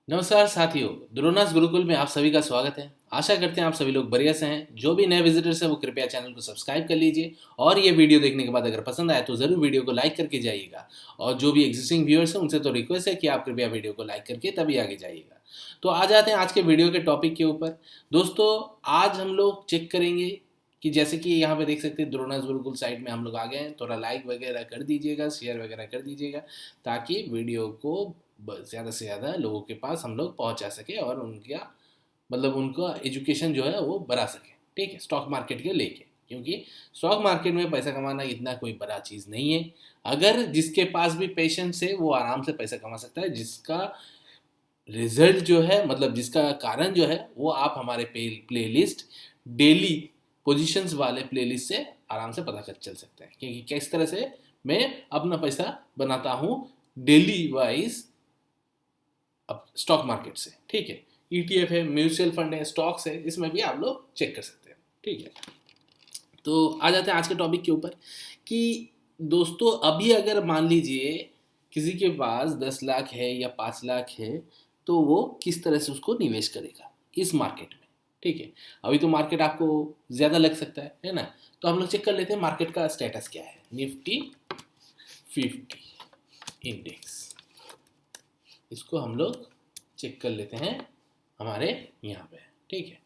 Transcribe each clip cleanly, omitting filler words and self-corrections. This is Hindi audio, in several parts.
नमस्कार साथियों, द्रोणास गुरुकुल में आप सभी का स्वागत है। आशा करते हैं आप सभी लोग बढ़िया से हैं। जो भी नए विजिटर्स हैं वो कृपया चैनल को सब्सक्राइब कर लीजिए और ये वीडियो देखने के बाद अगर पसंद आए तो ज़रूर वीडियो को लाइक करके जाइएगा। और जो भी एग्जिस्टिंग व्यूअर्स हैं उनसे तो रिक्वेस्ट है कि आप कृपया वीडियो को लाइक करके तभी आगे जाइएगा। तो आ जाते हैं आज के वीडियो के टॉपिक के ऊपर। दोस्तों, आज हम लोग चेक करेंगे कि जैसे कि यहाँ पे देख सकते हैं द्रोणास गुरुकुल साइट में हम लोग आ गए हैं। थोड़ा लाइक वगैरह कर दीजिएगा, शेयर वगैरह कर दीजिएगा ताकि वीडियो को ज़्यादा से ज़्यादा लोगों के पास हम लोग पहुंचा सके और उनका उनका एजुकेशन जो है वो बढ़ा सके। ठीक है, स्टॉक मार्केट के लेके, क्योंकि स्टॉक मार्केट में पैसा कमाना इतना कोई बड़ा चीज़ नहीं है। अगर जिसके पास भी पेशेंस है वो आराम से पैसा कमा सकता है। जिसका रिजल्ट जो है जिसका कारण जो है वो आप हमारे प्ले लिस्ट डेली पोजीशंस वाले प्लेलिस्ट से आराम से पता कर चल सकते हैं कि किस तरह से मैं अपना पैसा बनाता हूँ डेली वाइज अब स्टॉक मार्केट से। ठीक है, ईटीएफ है, म्यूचुअल फंड है, स्टॉक्स है, इसमें भी आप लोग चेक कर सकते हैं। ठीक है, तो आ जाते हैं आज के टॉपिक के ऊपर कि दोस्तों अभी अगर मान लीजिए किसी के पास 10 लाख है या 5 लाख है तो वो किस तरह से उसको निवेश करेगा इस मार्केट में। ठीक है, अभी तो मार्केट आपको ज़्यादा लग सकता है ना। तो हम लोग चेक कर लेते हैं मार्केट का स्टेटस क्या है। निफ्टी 50 इंडेक्स, इसको हम लोग चेक कर लेते हैं हमारे यहाँ पे। ठीक है,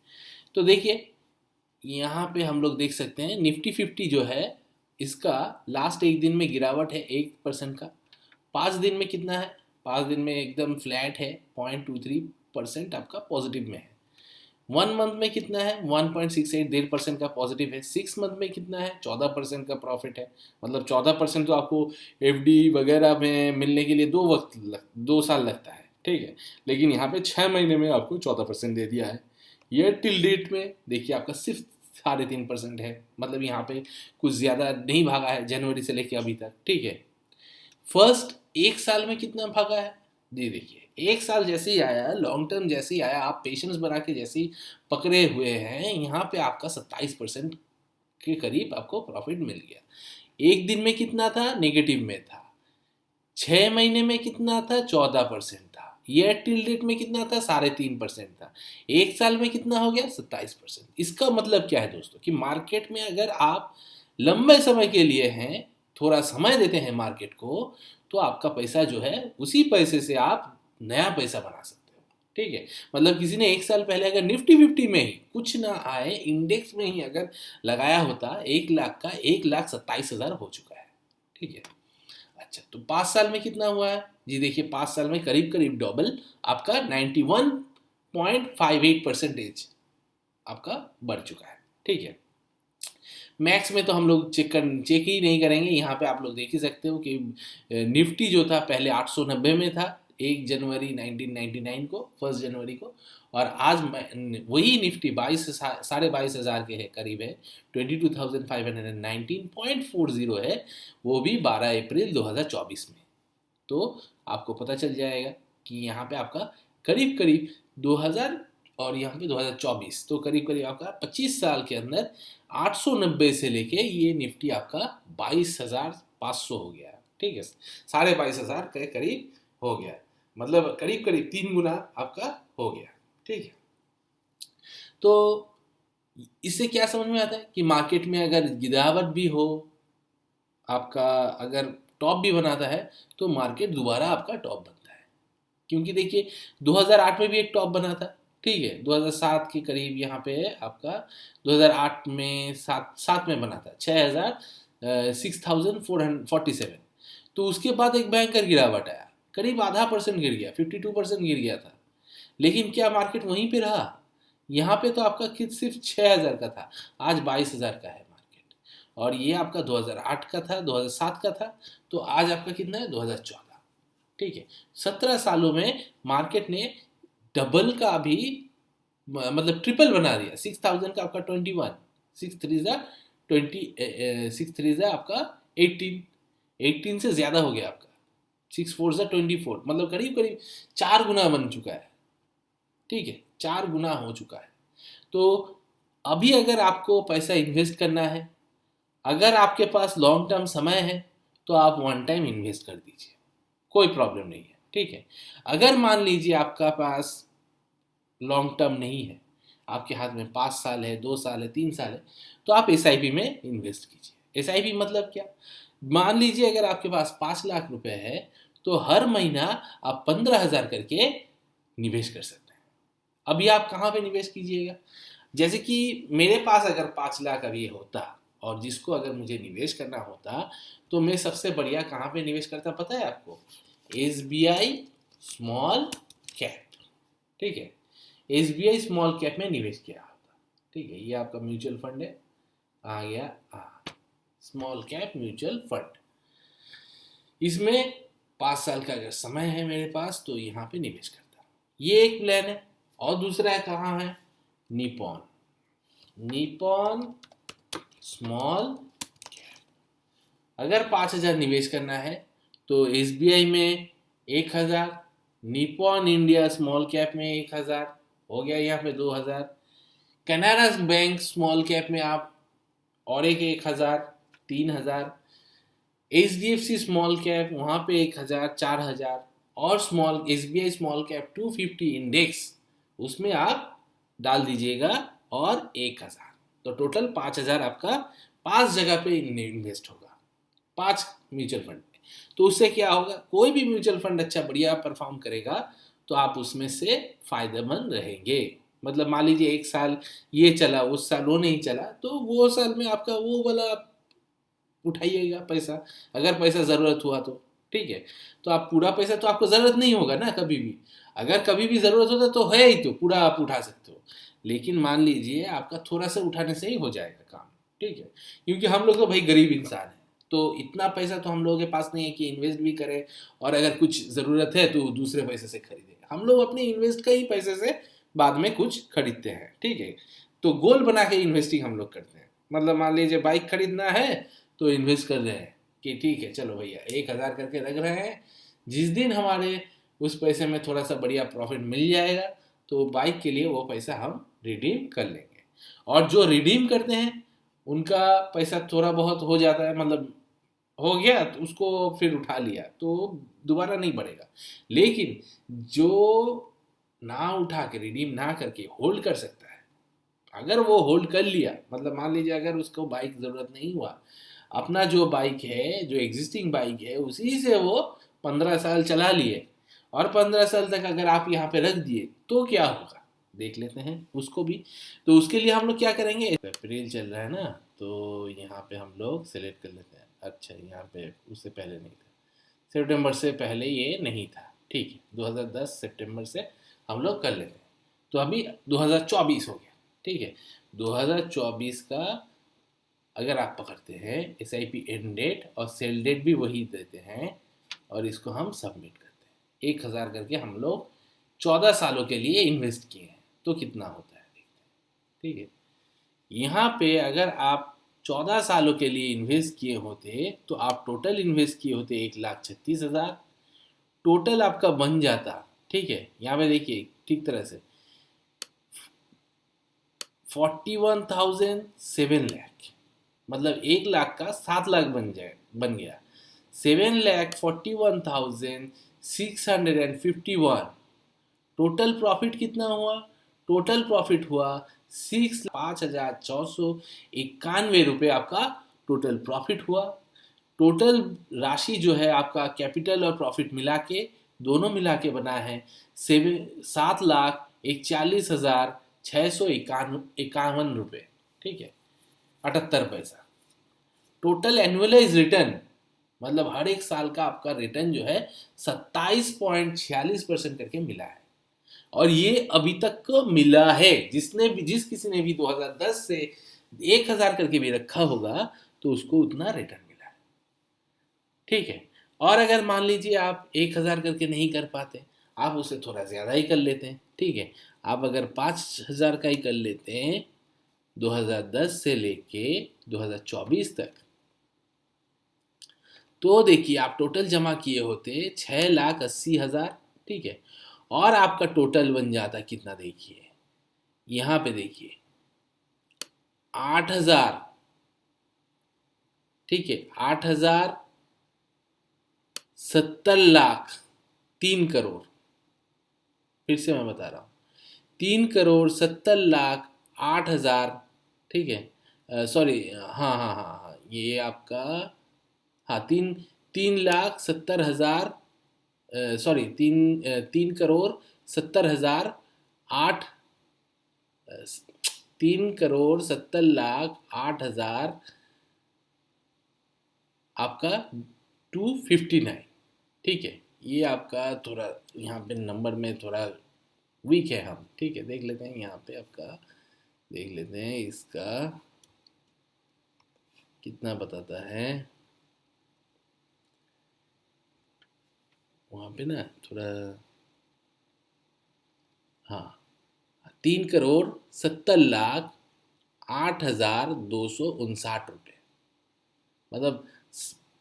तो देखिए यहाँ पे हम लोग देख सकते हैं निफ्टी 50 जो है इसका लास्ट एक दिन में गिरावट है 1% का। 5 दिन में कितना है? 5 दिन में एकदम फ्लैट है, 0.23% आपका पॉजिटिव में है। 1 मंथ में कितना है? 1.68, 1.5% का पॉजिटिव है। 6 मंथ में कितना है? 14% का प्रॉफिट है। 14% तो आपको एफडी वगैरह में मिलने के लिए 2 साल लगता है। ठीक है, लेकिन यहाँ पे 6 महीने में आपको 14% दे दिया है। ईयर टिल डेट में देखिए आपका सिर्फ 3.5% है। यहाँ पे कुछ ज़्यादा नहीं भागा है जनवरी से लेके अभी तक। ठीक है, फर्स्ट 1 साल में कितना भागा है जी देखिए। 1 साल जैसे ही आया, लॉन्ग टर्म जैसे ही आया, आप पेशेंस बना के जैसे ही पकड़े हुए हैं, यहाँ पे आपका 27% के करीब आपको प्रॉफिट मिल गया। एक दिन में कितना था? नेगेटिव में था। 6 महीने में कितना था? 14% था। ईयर टिल डेट में कितना था? 3.5% था। 1 साल में कितना हो गया? 27%। इसका मतलब क्या है दोस्तों कि मार्केट में अगर आप लंबे समय के लिए हैं, थोड़ा समय देते हैं मार्केट को, तो आपका पैसा जो है उसी पैसे से आप नया पैसा बना सकते हो। ठीक है, किसी ने 1 साल पहले अगर निफ्टी 50 में ही कुछ ना आए, इंडेक्स में ही अगर लगाया होता 1 लाख का, 1,27,000 हो चुका है। ठीक है, अच्छा तो 5 साल में कितना हुआ है जी देखिए। 5 साल में करीब करीब डबल आपका 91.58% आपका बढ़ चुका है। ठीक है, मैक्स में तो हम लोग चेक ही नहीं करेंगे। यहाँ पे आप लोग देख ही सकते हो कि निफ्टी जो था पहले 890 में था 1 जनवरी 1999 को, 1 जनवरी को, और आज वही निफ्टी 22,000 के है करीब है, 22,519.40 है, वो भी 12 अप्रैल 2024 में। तो आपको पता चल जाएगा कि यहाँ पे आपका करीब करीब 2000 और यहाँ पे 2024, तो करीब करीब आपका 25 साल के अंदर 890 से लेके ये निफ्टी आपका 22,500 हो गया। ठीक है, 22,500 के करीब हो गया, करीब करीब 3 गुना आपका हो गया। ठीक है, तो इससे क्या समझ में आता है कि मार्केट में अगर गिरावट भी हो, आपका अगर टॉप भी बनाता है, तो मार्केट दोबारा आपका टॉप बनता है। क्योंकि देखिए 2008 में भी एक टॉप बना था। ठीक है, 2007 के करीब यहाँ पे है आपका, 2008 में सात में बना था 6,447। तो उसके बाद एक भयंकर गिरावट आया, करीब आधा परसेंट गिर गया, 52% गिर गया था। लेकिन क्या मार्केट वहीं पे रहा? यहाँ पे तो आपका सिर्फ 6,000 का था, आज 22,000 का है मार्केट। और ये आपका 2008 का था, 2007 का था, तो आज आपका कितना है? 2014। ठीक है, 17 सालों में मार्केट ने डबल का भी ट्रिपल बना दिया। 6,000 का आपका 21, 6 3 आपका 18, 18 से ज़्यादा हो गया आपका, 6 4 24, करीब करीब 4 गुना बन चुका है। ठीक है, 4 गुना हो चुका है। तो अभी अगर आपको पैसा इन्वेस्ट करना है, अगर आपके पास लॉन्ग टर्म समय है, तो आप वन टाइम इन्वेस्ट कर दीजिए, कोई प्रॉब्लम नहीं है। ठीक है। अगर मान लीजिए आपका पास लॉन्ग टर्म नहीं है, आपके हाथ में 5 साल है, 2 साल है, 3 साल है, तो आप SIP में इन्वेस्ट कीजिए। SIP मतलब क्या? मान लीजिए अगर आपके पास 5 लाख रुपए है तो हर महीना आप 15,000 करके निवेश कर सकते हैं। अभी आप कहाँ पे निवेश कीजिएगा? जैसे कि मेरे पास अगर 5 लाख अभी होता और जिसको अगर मुझे निवेश करना होता तो मैं सबसे बढ़िया कहाँ पे निवेश करता पता है आपको? SBI small cap. ठीक है, SBI स्मॉल कैप में निवेश किया होता। ठीक है, ये आपका म्यूचुअल फंड है, आ गया स्मॉल कैप म्यूचुअल फंड। इसमें 5 साल का अगर समय है मेरे पास तो यहाँ पे निवेश करता हूँ। ये एक प्लान है। और दूसरा है कहाँ है? Nippon small cap. अगर 5,000 निवेश करना है तो SBI में 1,000, निपॉन इंडिया स्मॉल कैप में 1,000, हो गया यहाँ पे 2,000। कैनरा बैंक स्मॉल कैप में आप और एक 1,000, 3,000। HDFC स्मॉल कैप वहाँ पे 1,000, 4,000। और SBI स्मॉल कैप 250 इंडेक्स, उसमें आप डाल दीजिएगा और 1,000। तो टोटल 5,000 आपका 5 जगह पे इन्वेस्ट होगा, 5 म्यूचुअल फंड में। तो उससे क्या होगा? कोई भी म्यूचुअल फंड अच्छा बढ़िया परफॉर्म करेगा तो आप उसमें से फायदेमंद रहेंगे। मतलब मान लीजिए 1 साल ये चला, उस साल वो नहीं चला, तो वो साल में आपका वो वाला उठाइएगा पैसा, अगर पैसा ज़रूरत हुआ तो। ठीक है, तो आप पूरा पैसा तो आपको ज़रूरत नहीं होगा ना कभी भी। अगर कभी भी ज़रूरत होता तो है ही, तो पूरा आप उठा सकते हो। लेकिन मान लीजिए आपका थोड़ा सा उठाने से ही हो जाएगा काम। ठीक है, क्योंकि हम लोग तो भाई गरीब इंसान हैं, तो इतना पैसा तो हम लोगों के पास नहीं है कि इन्वेस्ट भी करें और अगर कुछ ज़रूरत है तो दूसरे पैसे से खरीदें। हम लोग अपने इन्वेस्ट का ही पैसे से बाद में कुछ खरीदते हैं। ठीक है, तो गोल बना के इन्वेस्टिंग हम लोग करते हैं। मतलब मान लीजिए बाइक खरीदना है तो इन्वेस्ट कर रहे हैं कि ठीक है चलो भैया 1,000 करके रख रहे हैं, जिस दिन हमारे उस पैसे में थोड़ा सा बढ़िया प्रॉफिट मिल जाएगा तो बाइक के लिए वो पैसा हम रिडीम कर लेंगे। और जो रिडीम करते हैं उनका पैसा थोड़ा बहुत हो जाता है, मतलब हो गया तो उसको फिर उठा लिया तो दोबारा नहीं बढ़ेगा। लेकिन जो ना उठा के रिडीम ना करके होल्ड कर सकता है, अगर वो होल्ड कर लिया, मतलब मान लीजिए अगर उसको बाइक ज़रूरत नहीं हुआ, अपना जो बाइक है, जो एग्जिस्टिंग बाइक है, उसी से वो 15 साल चला लिए और 15 साल तक अगर आप यहाँ पे रख दिए तो क्या होगा देख लेते हैं उसको भी। तो उसके लिए हम लोग क्या करेंगे? अप्रैल चल रहा है ना, तो यहाँ पे हम लोग सेलेक्ट कर लेते हैं। अच्छा, यहाँ पे उससे पहले नहीं था, सितंबर से पहले ये नहीं था। ठीक है, 2010 सितंबर से हम लोग कर लेते हैं। तो अभी 2024 हो गया। ठीक है, 2024 का अगर आप पकड़ते हैं SIP एंड डेट और सेल डेट भी वही देते हैं और इसको हम सबमिट करते हैं, 1,000 करके हम लोग 14 सालों के लिए इन्वेस्ट किए हैं तो कितना होता है देखते हैं। ठीक है, यहाँ पे अगर आप 14 सालों के लिए इन्वेस्ट किए होते तो आप टोटल इन्वेस्ट किए होते 1,36,000, टोटल आपका बन जाता। ठीक है, यहाँ पे देखिए ठीक तरह से 41,007 लाख, मतलब 1 लाख का 7 लाख बन गया। 7,41,651। टोटल प्रॉफिट कितना हुआ? टोटल प्रॉफिट हुआ 6,05,491 आपका टोटल प्रॉफिट हुआ। टोटल राशि जो है आपका कैपिटल और प्रॉफिट मिला के, दोनों मिला के बना है 7,41,651 रुपये। ठीक है, 78 पैसा। टोटल एनुअलाइज रिटर्न, मतलब हर एक साल का आपका रिटर्न जो है 27.46% करके मिला है। और ये अभी तक को मिला है, जिस किसी ने भी 2010 से 1,000 करके भी रखा होगा तो उसको उतना रिटर्न मिला है। ठीक है, और अगर मान लीजिए आप 1,000 करके नहीं कर पाते, आप उसे थोड़ा ज़्यादा ही कर लेते हैं। ठीक है, आप अगर 5,000 का ही कर लेते हैं 2010 से लेके 2024 तक, तो देखिए आप टोटल जमा किए होते 6,80,000। ठीक है, और आपका टोटल बन जाता कितना देखिए, यहाँ पे देखिए 8,000। ठीक है, 8,070 लाख 3 करोड़, फिर से मैं बता रहा हूँ, 3,70,08,000, ठीक है, सॉरी, हाँ हाँ हाँ हाँ, ये आपका, हाँ, 3,70,000, सॉरी, 3,70,000,08, 3,70,08,000 आपका 259, ठीक है। ये आपका थोड़ा यहाँ पे नंबर में थोड़ा वीक है हम, ठीक है। देख लेते हैं यहाँ पे आपका, देख लेते हैं इसका कितना बताता है, वहाँ पे ना थोड़ा, हाँ, 3,70,08,259 रुपये, मतलब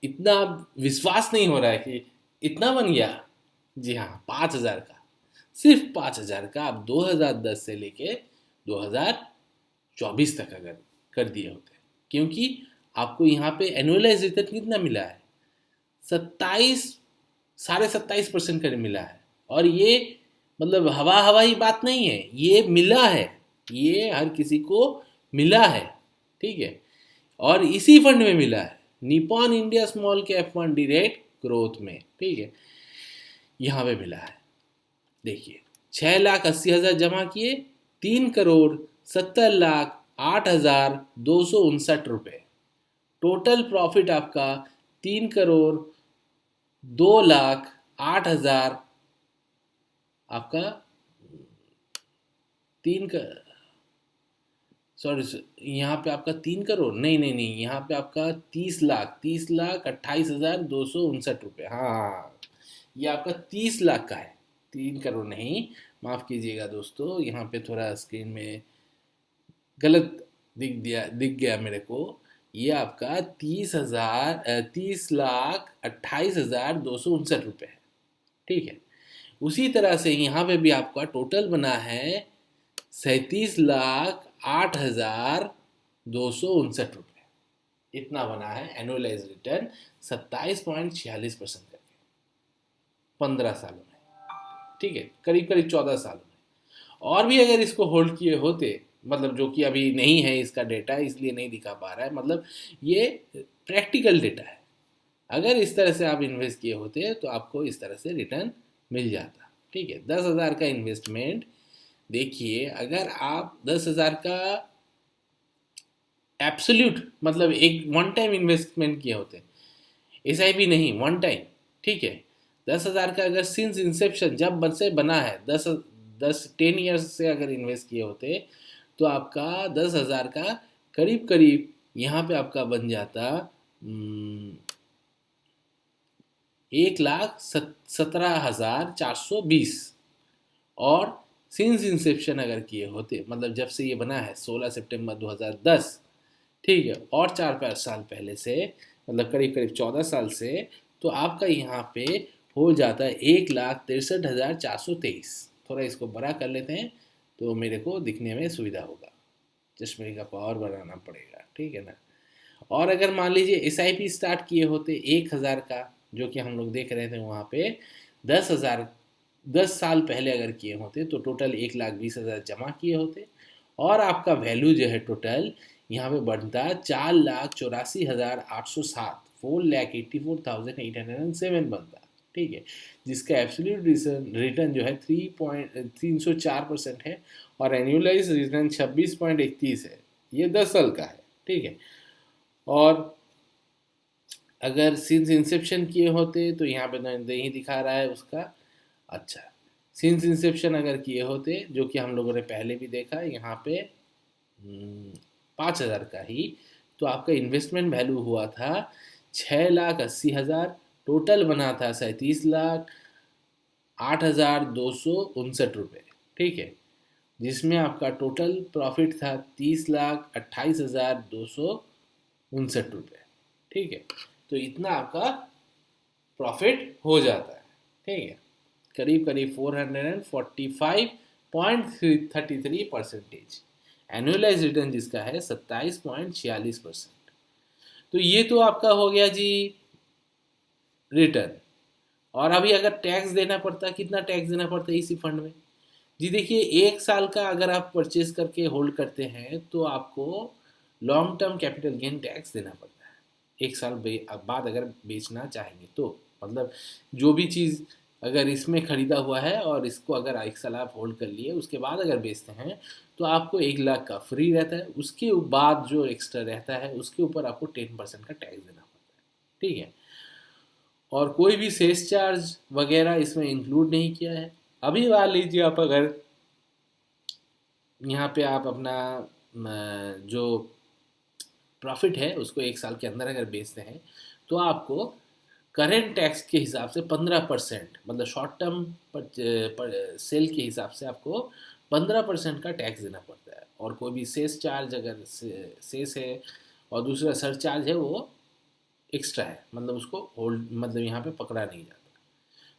इतना विश्वास नहीं हो रहा है कि इतना बन गया। जी हाँ, 5,000 का, सिर्फ 5,000 का आप 2010 से लेके 2024 तक अगर कर दिए होते, क्योंकि आपको यहाँ पे एनुअलाइज रिटर्न कितना मिला है, 27, 27.5% का मिला है। और ये मतलब हवा हवाई बात नहीं है, ये मिला है, ये हर किसी को मिला है, ठीक है। और इसी फंड में मिला है, Nippon India small cap fund direct growth में, ठीक है, यहाँ पे मिला है। देखिए, 6,80,000 जमा किए, 3,70,08,259 रुपये, टोटल प्रॉफिट आपका 3,02,08,000, आपका तीन का, सॉरी, यहाँ पे आपका 3 करोड़, नहीं नहीं नहीं, यहाँ पे आपका 30,28,259 रुपये, हाँ हाँ हाँ, ये आपका 30 लाख का है, 3 करोड़ नहीं, माफ़ कीजिएगा दोस्तों, यहाँ पे थोड़ा स्क्रीन में गलत दिख गया मेरे को। ये आपका 30,28,259 रुपये है, ठीक है। उसी तरह से यहाँ पे भी आपका टोटल बना है 37,08,259 रुपये, इतना बना है एनुअलाइज रिटर्न, 27.46% करके 15 सालों में, ठीक है, करीब करीब 14 सालों में। और भी अगर इसको होल्ड किए होते, मतलब जो कि अभी नहीं है इसका डेटा, इसलिए नहीं दिखा पा रहा है, मतलब ये प्रैक्टिकल डेटा है, अगर इस तरह से आप इन्वेस्ट किए होते तो आपको इस तरह से रिटर्न मिल जाता, ठीक है। 10,000 का इन्वेस्टमेंट, देखिए, अगर आप 10,000 का एब्सोल्यूट मतलब एक वन टाइम इन्वेस्टमेंट किए होते, SIP नहीं, वन टाइम, ठीक है, 10,000 का अगर सिंस इंसेप्शन जब से बना है, 10 ईयर्स से अगर इन्वेस्ट किए होते, तो आपका 10,000 का करीब करीब यहाँ पे आपका बन जाता 1,17,420, और सिंस इंसेप्शन अगर किए होते, मतलब जब से ये बना है 16 सितंबर 2010, ठीक है, और 4-5 साल पहले से, मतलब करीब करीब 14 साल से, तो आपका यहाँ पे हो जाता है 1,63,423। थोड़ा इसको बड़ा कर लेते हैं तो मेरे को दिखने में सुविधा होगा, चश्मे का पावर बढ़ाना पड़ेगा, ठीक है ना। और अगर मान लीजिए SIP स्टार्ट किए होते 1,000 का, जो कि हम लोग देख रहे थे वहाँ पे, 10,000, 10 साल पहले अगर किए होते तो टोटल 1,20,000 जमा किए होते, और आपका वैल्यू जो है टोटल यहाँ पे बढ़ता 4,84,807, 4,84,807 बनता, ठीक है, जिसका एब्सोल्यूट रिटर्न जो है 304% है, और एनुअलाइज रिटर्न 26.31 है, ये 10 साल का है, ठीक है। और अगर सिंस इंसेप्शन किए होते तो यहाँ पे नहीं दिखा रहा है उसका, अच्छा, सिंस इंसेप्शन अगर किए होते, जो कि हम लोगों ने पहले भी देखा यहाँ पे 5,000 का ही, तो आपका इन्वेस्टमेंट वैल्यू हुआ था 6,80,000, टोटल बना था 37,08,259 रुपये, ठीक है, जिसमें आपका टोटल प्रॉफिट था 30,28,259 रुपये, ठीक है। तो इतना आपका प्रॉफिट हो जाता है, ठीक है, करीब करीब 445.33%, एनुअलाइज रिटर्न जिसका है 27.46%। तो ये तो आपका हो गया जी रिटर्न। और अभी अगर टैक्स देना पड़ता है, कितना टैक्स देना पड़ता है इसी फंड में? जी देखिए, 1 साल का अगर आप परचेज करके होल्ड करते हैं तो आपको long term capital gain tax देना पड़ता है। 1 साल बाद अगर बेचना चाहेंगे तो, मतलब जो भी चीज़ अगर इसमें खरीदा हुआ है और इसको अगर 1 साल आप होल्ड कर लिए, उसके बाद अगर बेचते हैं तो आपको 1 लाख का फ्री रहता है। उसके बाद जो एक्स्ट्रा रहता है उसके ऊपर आपको 10% का टैक्स देना पड़ता है, ठीक है। और कोई भी सेस चार्ज वगैरह इसमें इंक्लूड नहीं किया है। अभी मान लीजिए आप अगर यहाँ पे आप अपना जो प्रॉफिट है उसको 1 साल के अंदर अगर बेचते हैं तो आपको करेंट टैक्स के हिसाब से 15%, मतलब शॉर्ट टर्म सेल के हिसाब से आपको 15% का टैक्स देना पड़ता है। और कोई भी सेस चार्ज अगर सेस है और दूसरा सरचार्ज है वो एक्स्ट्रा है, मतलब उसको होल्ड, मतलब यहाँ पे पकड़ा नहीं जाता।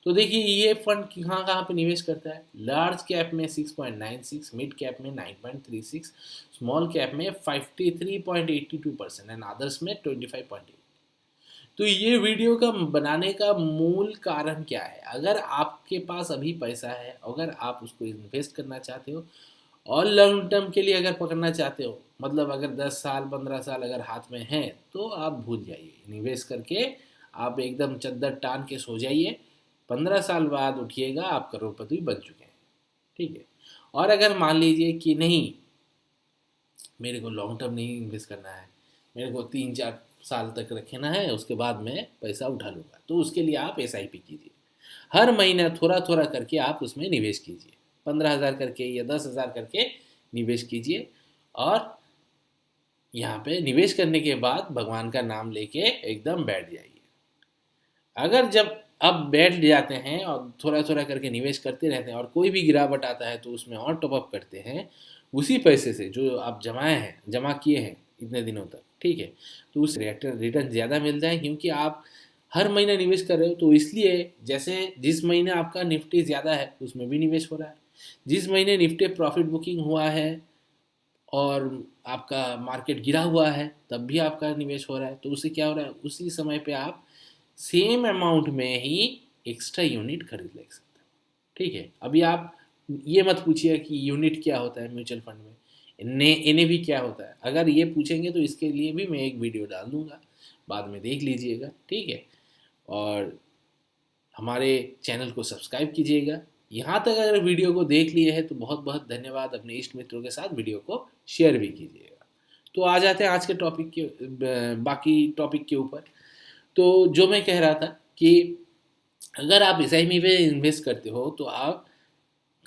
तो देखिए ये फंड कहाँ कहाँ पे निवेश करता है। लार्ज कैप में 6.96, मिड कैप में 9.36, स्मॉल कैप में 53.82% एंड अदर्स में 25.8। तो ये वीडियो का बनाने का मूल कारण क्या है? अगर आपके पास अभी पैसा है, अगर आप उसको इन्वेस्ट करना चाहते हो और लॉन्ग टर्म के लिए अगर पकड़ना चाहते हो, मतलब अगर 10 साल 15 साल अगर हाथ में है तो आप भूल जाइए, निवेश करके आप एकदम चद्दर टान के सो जाइए। 15 साल बाद उठिएगा, आप करोड़पति बन चुके हैं, ठीक है। और अगर मान लीजिए कि नहीं, मेरे को लॉन्ग टर्म नहीं इन्वेस्ट करना है, मेरे को 3-4 साल तक रखना है, उसके बाद मैं पैसा उठा लूँगा, तो उसके लिए आप SIP कीजिए। हर महीना थोड़ा थोड़ा करके आप उसमें निवेश कीजिए, 15,000 करके या 10,000 करके निवेश कीजिए। और यहाँ पे निवेश करने के बाद भगवान का नाम लेके एकदम बैठ जाइए। अगर जब अब बैठ जाते हैं और थोड़ा थोड़ा करके निवेश करते रहते हैं और कोई भी गिरावट आता है तो उसमें और टॉपअप करते हैं उसी पैसे से जो आप जमा किए हैं इतने दिनों तक, ठीक है। तो उस रिटर्न ज़्यादा मिलता है, क्योंकि आप हर महीना निवेश कर रहे हो। तो इसलिए जैसे जिस महीने आपका निफ्टी ज़्यादा है उसमें भी निवेश हो रहा है, जिस महीने निफ्टी प्रॉफिट बुकिंग हुआ है और आपका मार्केट गिरा हुआ है तब भी आपका निवेश हो रहा है। तो उससे क्या हो रहा है, उसी समय पे आप सेम अमाउंट में ही एक्स्ट्रा यूनिट खरीद ले सकते हो, ठीक है। अभी आप ये मत पूछिए कि यूनिट क्या होता है म्यूचुअल फंड में, NAV क्या होता है। अगर ये पूछेंगे तो इसके लिए भी मैं एक वीडियो डाल दूंगा, बाद में देख लीजिएगा, ठीक है। और हमारे चैनल को सब्सक्राइब कीजिएगा। यहाँ तक अगर वीडियो को देख लिए हैं तो बहुत बहुत धन्यवाद। अपने इष्ट मित्रों के साथ वीडियो को शेयर भी कीजिएगा। तो आ जाते हैं आज के टॉपिक के बाकी टॉपिक के ऊपर। तो जो मैं कह रहा था कि अगर आप SIP में इन्वेस्ट करते हो तो आप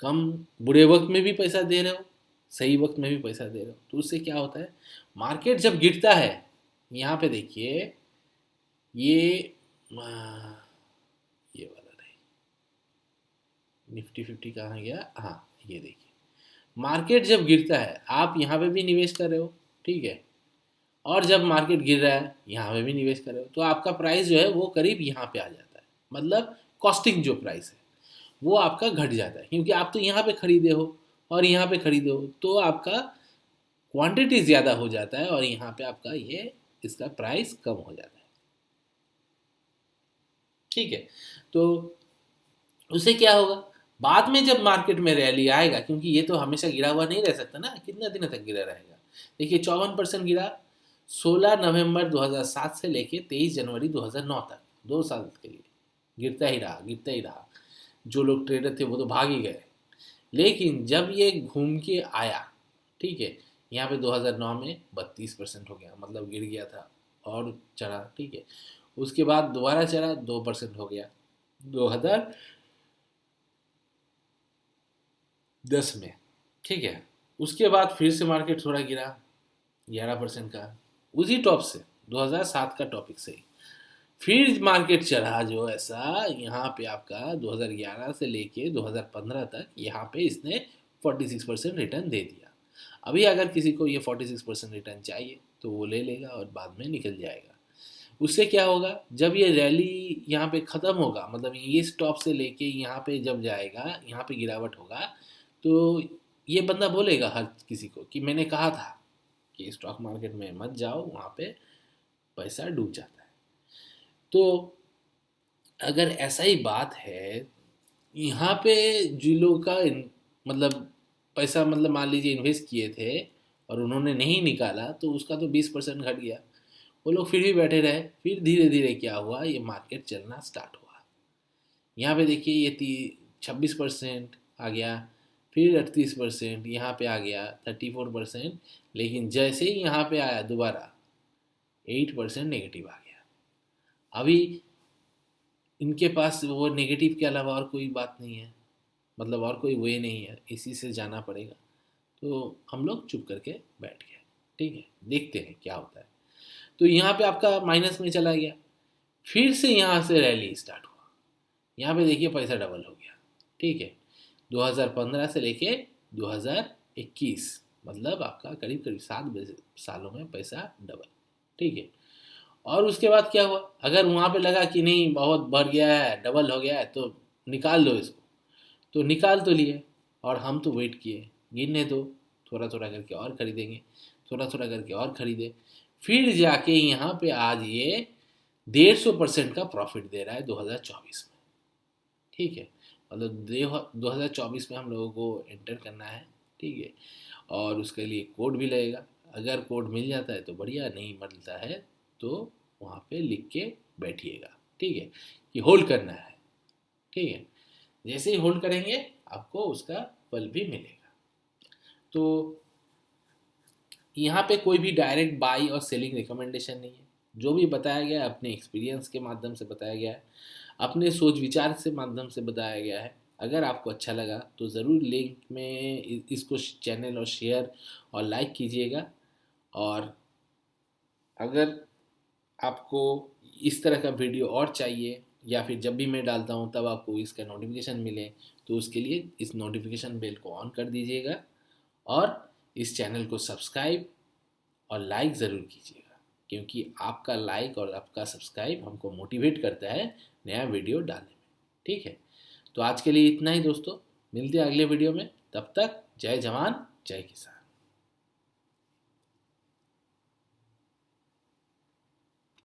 कम बुरे वक्त में भी पैसा दे रहे हो, सही वक्त में भी पैसा दे रहे हो। तो उससे क्या होता है, मार्केट जब गिरता है, यहाँ पे देखिए ये ये वाला नहीं, निफ्टी 50 कहाँ गया, हाँ ये देखिए, मार्केट जब गिरता है आप यहाँ पे भी निवेश कर रहे हो, ठीक है। और जब मार्केट गिर रहा है यहाँ पे भी निवेश कर रहे हो, तो आपका प्राइस जो है वो करीब यहाँ पे आ जाता है, मतलब कॉस्टिंग जो प्राइस है वो आपका घट जाता है, क्योंकि आप तो यहाँ पे खरीदे हो और यहाँ पे खरीदे हो तो आपका क्वांटिटी ज़्यादा हो जाता है और यहाँ पे आपका ये इसका प्राइस कम हो जाता है, ठीक है। तो उससे क्या होगा, बाद में जब मार्केट में रैली आएगा, क्योंकि ये तो हमेशा गिरा हुआ नहीं रह सकता ना, कितना दिन तक गिरा रहेगा। देखिए 54% गिरा 16 नवंबर 2007 से लेके 23 जनवरी 2009 तक, 2 साल के लिए गिरता ही रहा, गिरता ही रहा। जो लोग ट्रेडर थे वो तो भाग ही गए। लेकिन जब ये घूम के आया, ठीक है, यहाँ पे 2009 में 32% हो गया, मतलब गिर गया था और चढ़ा, ठीक है। उसके बाद दोबारा चढ़ा, 2% हो गया 2010 में, ठीक है। उसके बाद फिर से मार्केट थोड़ा गिरा 11% का, उसी टॉप से 2007 का टॉपिक से ही फिर मार्केट चढ़ा जो ऐसा, यहाँ पे आपका 2011 से लेके 2015 तक यहाँ पे इसने 46% रिटर्न दे दिया। अभी अगर किसी को ये 46% रिटर्न चाहिए तो वो ले लेगा और बाद में निकल जाएगा। उससे क्या होगा, जब ये रैली यहाँ पे ख़त्म होगा, मतलब ये स्टॉप से लेके यहाँ पे जब जाएगा, यहाँ पे गिरावट होगा, तो ये बंदा बोलेगा हर किसी को कि मैंने कहा था कि स्टॉक मार्केट में मत जाओ, वहाँ पे पैसा डूब जाता है। तो अगर ऐसा ही बात है, यहाँ पे जिन लोगों का मतलब पैसा, मतलब मान लीजिए इन्वेस्ट किए थे और उन्होंने नहीं निकाला, तो उसका तो 20% घट गया। वो लोग फिर भी बैठे रहे, फिर धीरे धीरे क्या हुआ, ये मार्केट चलना स्टार्ट हुआ। यहाँ पे देखिए ये 26% आ गया, फिर 38%, यहाँ पे आ गया 34%। लेकिन जैसे ही यहाँ पे आया दोबारा 8% नेगेटिव आ गया। अभी इनके पास वो नेगेटिव के अलावा और कोई बात नहीं है, मतलब और कोई वे नहीं है, इसी से जाना पड़ेगा। तो हम लोग चुप करके बैठ गए। ठीक है, देखते हैं क्या होता है। तो यहाँ पे आपका माइनस में चला गया, फिर से यहाँ से रैली स्टार्ट हुआ। यहाँ पे देखिए पैसा डबल हो गया। ठीक है, 2015 से लेके 2021, मतलब आपका करीब करीब 7 सालों में पैसा डबल। ठीक है, और उसके बाद क्या हुआ, अगर वहाँ पे लगा कि नहीं बहुत बढ़ गया है, डबल हो गया है, तो निकाल दो इसको, तो निकाल तो लिए। और हम तो वेट किए, गिरने दो, थोड़ा थोड़ा करके और खरीदेंगे, थोड़ा थोड़ा करके और खरीदे। फिर जाके यहाँ पे आज ये 150% का प्रॉफिट दे रहा है 2024 में। ठीक है, मतलब 2024 में हम लोगों को एंटर करना है। ठीक है, और उसके लिए कोड भी लगेगा। अगर कोड मिल जाता है तो बढ़िया, नहीं मिलता है तो वहाँ पे लिख के बैठिएगा। ठीक है, कि होल्ड करना है। ठीक है, जैसे ही होल्ड करेंगे आपको उसका फल भी मिलेगा। तो यहाँ पे कोई भी डायरेक्ट बाई और सेलिंग रिकमेंडेशन नहीं है। जो भी बताया गया है अपने एक्सपीरियंस के माध्यम से बताया गया है, अपने सोच विचार से माध्यम से बताया गया है। अगर आपको अच्छा लगा तो ज़रूर लिंक में इसको चैनल और शेयर और लाइक कीजिएगा। और अगर आपको इस तरह का वीडियो और चाहिए, या फिर जब भी मैं डालता हूँ तब आपको इसका नोटिफिकेशन मिले, तो उसके लिए इस नोटिफिकेशन बेल को ऑन कर दीजिएगा। और इस चैनल को सब्सक्राइब और लाइक ज़रूर कीजिएगा, क्योंकि आपका लाइक और आपका सब्सक्राइब हमको मोटिवेट करता है नया वीडियो डालने में। ठीक है, तो आज के लिए इतना ही दोस्तों, मिलते हैं अगले वीडियो में। तब तक जय जवान जय किसान।